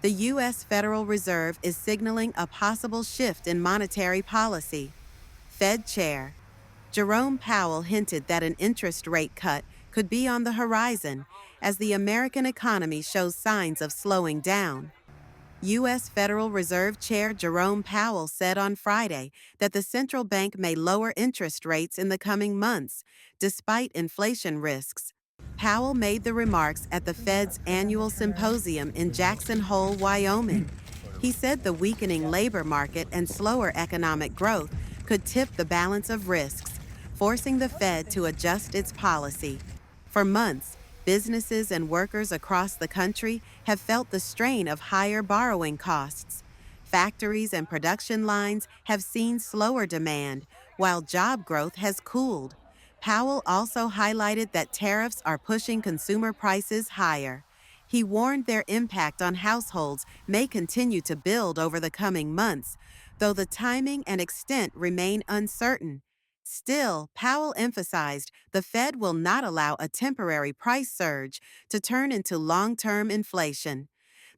The U.S. Federal Reserve is signaling a possible shift in monetary policy. Fed Chair Jerome Powell hinted that an interest rate cut could be on the horizon as the American economy shows signs of slowing down. U.S. Federal Reserve Chair Jerome Powell said on Friday that the central bank may lower interest rates in the coming months, despite inflation risks. Powell made the remarks at the Fed's annual symposium in Jackson Hole, Wyoming. He said the weakening labor market and slower economic growth could tip the balance of risks, forcing the Fed to adjust its policy. For months, businesses and workers across the country have felt the strain of higher borrowing costs. Factories and production lines have seen slower demand, while job growth has cooled. Powell also highlighted that tariffs are pushing consumer prices higher. He warned their impact on households may continue to build over the coming months, though the timing and extent remain uncertain. Still, Powell emphasized the Fed will not allow a temporary price surge to turn into long-term inflation.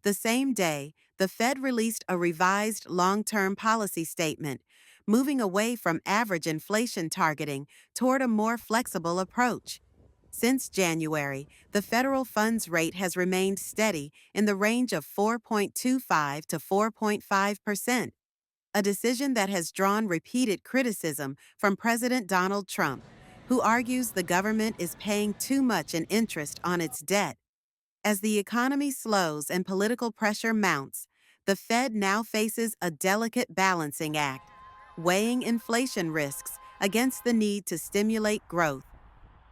The same day, the Fed released a revised long-term policy statement, moving away from average inflation targeting toward a more flexible approach. Since January, the federal funds rate has remained steady in the range of 4.25 to 4.5%, a decision that has drawn repeated criticism from President Donald Trump, who argues the government is paying too much in interest on its debt. As the economy slows and political pressure mounts, the Fed now faces a delicate balancing act, weighing inflation risks against the need to stimulate growth.